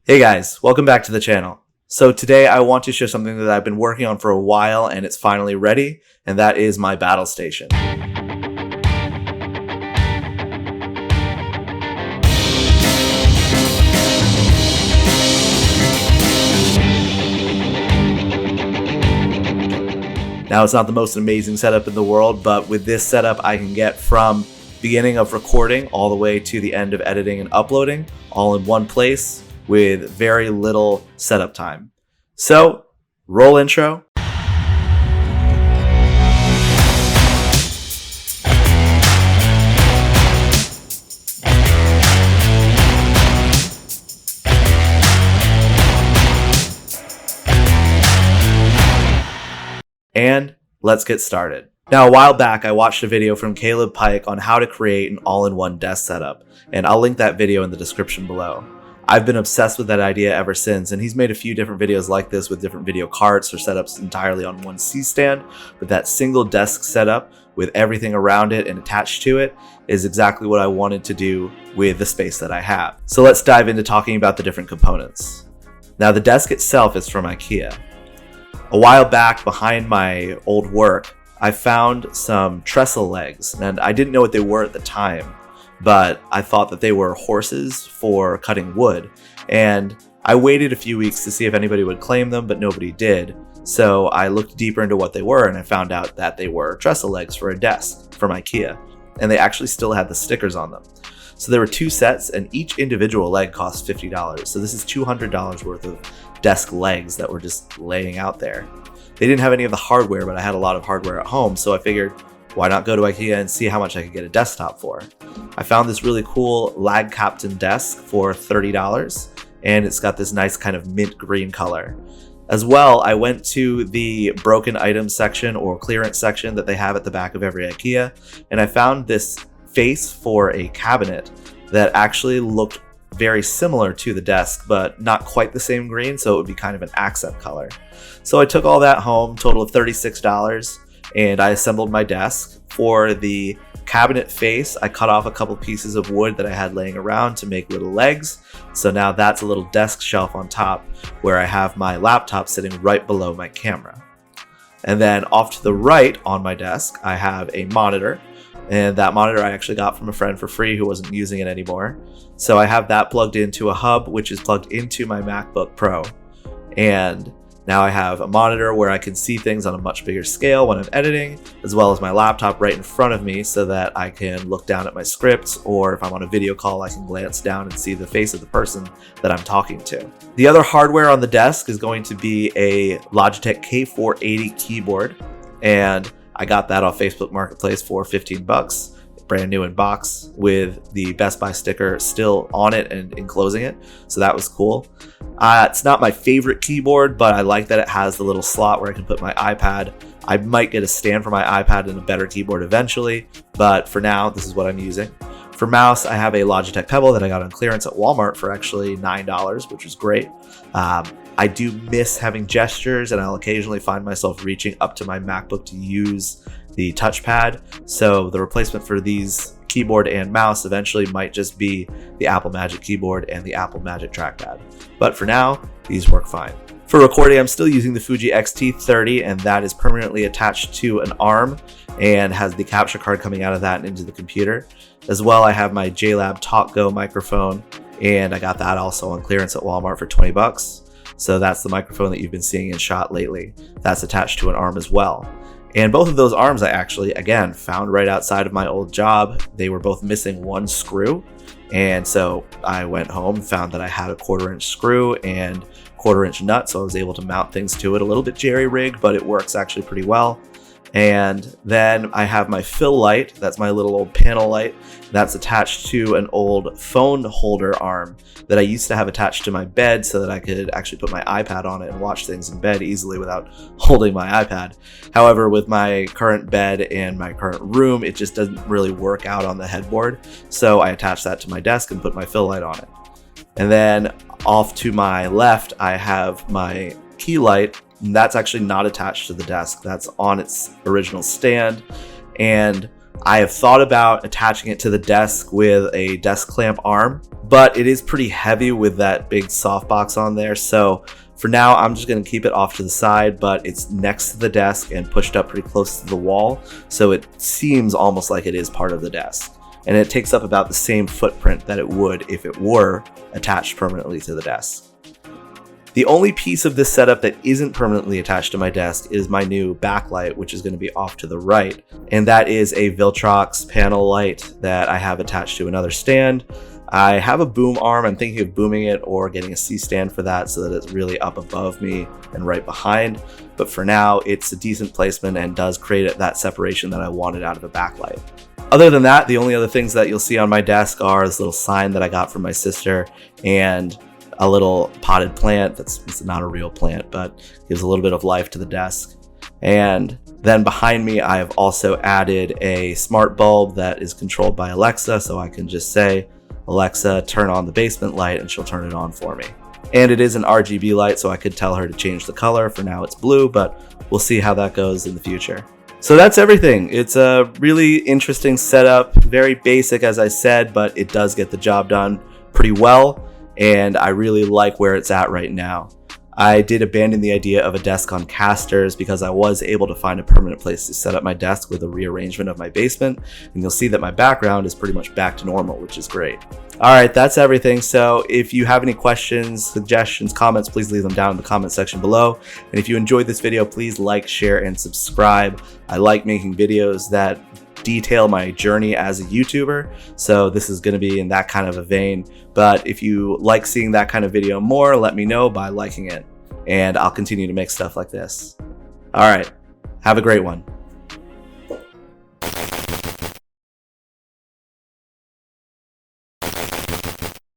Hey guys, welcome back to the channel. So today I want to show something that I've been working on for a while and it's finally ready, and that is my battle station. Now it's not the most amazing setup in the world, but with this setup I can get from beginning of recording all the way to the end of editing and uploading all in one place with very little setup time. So, roll intro. And let's get started. Now, a while back, I watched a video from Caleb Pike on how to create an all-in-one desk setup, and I'll link that video in the description below. I've been obsessed with that idea ever since, and he's made a few different videos like this with different video carts or setups entirely on one C-stand, but that single desk setup with everything around it and attached to it is exactly what I wanted to do with the space that I have. So let's dive into talking about the different components. Now, the desk itself is from IKEA. A while back, behind my old work, I found some trestle legs, and I didn't know what they were at the time, but I thought that they were horses for cutting wood, and I waited a few weeks to see if anybody would claim them, but nobody did. So I looked deeper into what they were, and I found out that they were trestle legs for a desk from IKEA, and they actually still had the stickers on them. So there were two sets, and each individual leg cost $50. So this is $200 worth of desk legs that were just laying out there. They didn't have any of the hardware, but I had a lot of hardware at home, so I figured, why not go to IKEA and see how much I could get a desktop for? I found this really cool Lag Captain desk for $30, and it's got this nice kind of mint green color. As well, I went to the broken items section or clearance section that they have at the back of every IKEA, and I found this face for a cabinet that actually looked very similar to the desk, but not quite the same green, so it would be kind of an accent color. So I took all that home, total of $36, and I assembled my desk. For the cabinet face, I cut off a couple pieces of wood that I had laying around to make little legs. So now that's a little desk shelf on top where I have my laptop sitting right below my camera. And then off to the right on my desk, I have a monitor. And that monitor I actually got from a friend for free who wasn't using it anymore. So I have that plugged into a hub, which is plugged into my MacBook Pro. And now I have a monitor where I can see things on a much bigger scale when I'm editing, as well as my laptop right in front of me so that I can look down at my scripts, or if I'm on a video call, I can glance down and see the face of the person that I'm talking to. The other hardware on the desk is going to be a Logitech K480 keyboard, and I got that off Facebook Marketplace for 15 bucks, brand new in box with the Best Buy sticker still on it and enclosing it. So that was cool. It's not my favorite keyboard, but I like that it has the little slot where I can put my iPad. I might get a stand for my iPad and a better keyboard eventually, but for now, this is what I'm using. For mouse, I have a Logitech Pebble that I got on clearance at Walmart for actually $9, which was great. I do miss having gestures, and I'll occasionally find myself reaching up to my MacBook to use the touchpad. So the replacement for these keyboard and mouse eventually might just be the Apple Magic keyboard and the Apple Magic trackpad. But for now, these work fine. For recording, I'm still using the Fuji X-T30, and that is permanently attached to an arm and has the capture card coming out of that and into the computer. As well, I have my JLab TalkGo microphone, and I got that also on clearance at Walmart for 20 bucks. So that's the microphone that you've been seeing in shot lately. That's attached to an arm as well. And both of those arms I actually, again, found right outside of my old job. They were both missing one screw. And so I went home, found that I had a 1/4-inch screw and 1/4-inch nut. So I was able to mount things to it. A little bit jerry-rigged, but it works actually pretty well. And then I have my fill light. That's my little old panel light. That's attached to an old phone holder arm that I used to have attached to my bed so that I could actually put my iPad on it and watch things in bed easily without holding my iPad. However, with my current bed and my current room, it just doesn't really work out on the headboard. So I attached that to my desk and put my fill light on it. And then off to my left, I have my key light. That's actually not attached to the desk. That's on its original stand. And I have thought about attaching it to the desk with a desk clamp arm, but it is pretty heavy with that big softbox on there. So for now, I'm just going to keep it off to the side, but it's next to the desk and pushed up pretty close to the wall. So it seems almost like it is part of the desk. And it takes up about the same footprint that it would if it were attached permanently to the desk. The only piece of this setup that isn't permanently attached to my desk is my new backlight, which is going to be off to the right. And that is a Viltrox panel light that I have attached to another stand. I have a boom arm. I'm thinking of booming it or getting a C-stand for that so that it's really up above me and right behind. But for now, it's a decent placement and does create that separation that I wanted out of a backlight. Other than that, the only other things that you'll see on my desk are this little sign that I got from my sister and a little potted plant it's not a real plant, but gives a little bit of life to the desk. And then behind me, I have also added a smart bulb that is controlled by Alexa, so I can just say, Alexa, turn on the basement light, and she'll turn it on for me. And it is an RGB light, so I could tell her to change the color. For now, it's blue, but we'll see how that goes in the future. So that's everything. It's a really interesting setup, very basic, as I said, but it does get the job done pretty well. And I really like where it's at right now. I did abandon the idea of a desk on casters because I was able to find a permanent place to set up my desk with a rearrangement of my basement. And you'll see that my background is pretty much back to normal, which is great. All right, that's everything. So if you have any questions, suggestions, comments, please leave them down in the comment section below. And if you enjoyed this video, please like, share, and subscribe. I like making videos that detail my journey as a YouTuber, so this is going to be in that kind of a vein. But if you like seeing that kind of video more, let me know by liking it, and I'll continue to make stuff like this. All right, have a great one.